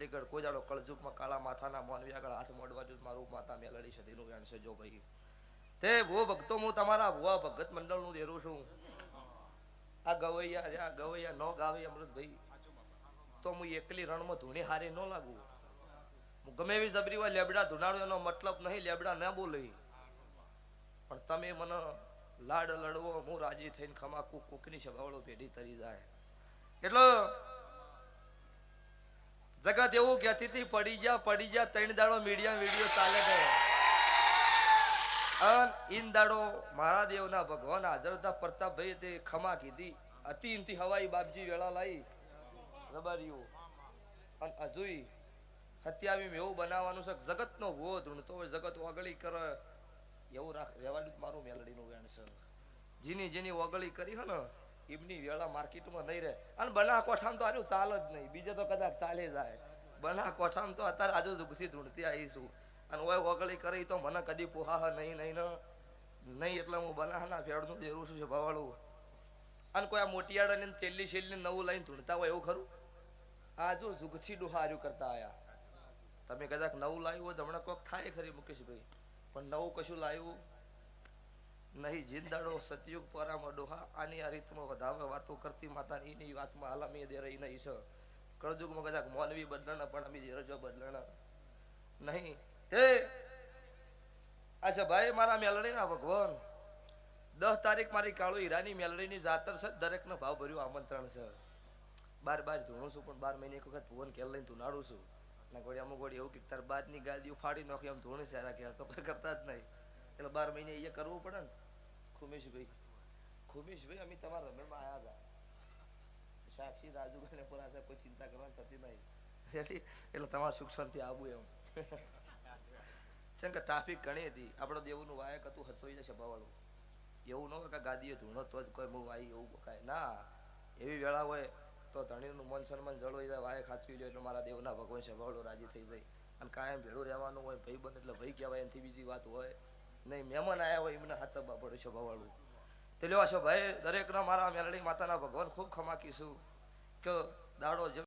એટલી કર કોઈ દાડો કળજુગમાં કાળા માથાના મોનવી આગળ હાથ મોડવા જો મારું માતા મેલડી સદીનું વેણ છે જો ભાઈ તે ભૂ ભક્તો હું તમારા ભુવા ભગત મંડળનું દેરું છું. આ ગવૈયા નો ગાવે અમૃતભાઈ તો હું એકલી રણમાં ધૂણી હારી ન લાગુ. હું ગમે એવી જબરી હોય લેબડા ધુનાડો એનો મતલબ નહીં, લેબડા ના બોલી. પણ તમે મને લાડ લડવો હું રાજી થઈને ખમાકુ કોકની સભાવડો ભેડી તરી જાય. એટલે જગત એવું કહેતી હતી પડી જા 3 દાડો વિડીયો ચાલે ગયો. અન ઈન દાડો મારા દેવના ભગવાન હાજર હતા પ્રતાપભાઈ તે ખમા કીધી અતિ ઇનથી હવાઈ બાપજી વેળા લાઈ રબારીઓ અને અજુઈ હત્યાવી એવું બનાવવાનું છે. જગતનો ભૂવો ધૂણતો હોય જગત ઓગળી કરે એવું રહેવાનું મારું મેલડીનું વેણ છે. જેની ઓગળી કરી હે ને એમની વેળા માર્કેટમાં નહીં રહે. અને બના કોઠામાં તો આજુ ચાલ જ નહીં, બીજે તો કદાચ ચાલે જાય. બના કોઠામાં તો અત્યારે આજુ જુગથી ધૂણતી આવીશું અને ઓય ઓગળી કરી તો મને કદી પોહા નહીં એટલે હું બનાના ફેડનું દેરું છું ભવાળું. અને કોઈ આ મોટિયાળાને છેલ્લી નવું લઈને ધૂણતા હોય એવું ખરું? આજુ જુગથી ડોહાર્યું કરતા આયા. તમે કદાચ નવું લાવ્યું હોય તો હમણાં કોક થાય ખરી મુકેશભાઈ, પણ નવું કશું લાવ્યું નહીં. જિંદાડો સતયુગ પરામાં ડોહા આની આ રીતમાં વધારે વાતો કરતી માતા એની વાતમાં હાલામી દે રહી નહીં છે. કળજુગમાં કદાચ મોનવી બદલણા પણ અમે રજો બદલણા નહીં. હે અચ્છા ભાઈ મારા મેલડી ના ભગવાન 10 તારીખ મારી કાળુ હીરાની મેલડીની જાતર છે. દરેકનો ભાવ ભર્યું આમંત્રણ છે. બાર ધૂણું છું પણ 12 મહિને એક વખત ભુવન ખેલ લઈને ધૂનાડું છું. ના ગોળી અમુક ગોળી એવું કે તાર બાદની ગાદીઓ ફાડી નાખી એમ ધૂણે સારા કે તો કરતા જ નહીં. એટલે 12 મહિને એ કરવું પડે ને. ખુમીશભાઈ અમે તમારા રમેણમાં આવ્યા હતા. સાક્ષી રાજુભાઈને પૂરા કોઈ ચિંતા કરવાની થતી નહીં. એટલે તમારા સુખ શાંતિ આવું એમ કેમ કે ટ્રાફિક ઘણી હતી. આપણો દેવનું વાયક હતું હસોઈ જશે ભાવાળું. એવું ન હોય કે ગાદીએ ધૂણો તો જ કોઈ હું વાઈ એવું કાંઈ ના. એવી વેળા હોય તો ધણીનું મન સન્માન જળવાઈ જાય, વાયક હાચવી લે એટલે મારા દેવના ભગવાન સભાવડો રાજી થઈ જાય. અને કાયમ ભેળું રહેવાનું હોય. ભાઈ બને એટલે ભાઈ કહેવાય, એનાથી બીજી વાત હોય નહીં. મહેમાન આવ્યા હોય એમને હાથવા પડે છે ભાવાળું. તે લેવા છો ભાઈ દરેકના મારા મેલડી માતાના ભગવાન ખૂબ ખમાકીશું કે દાડો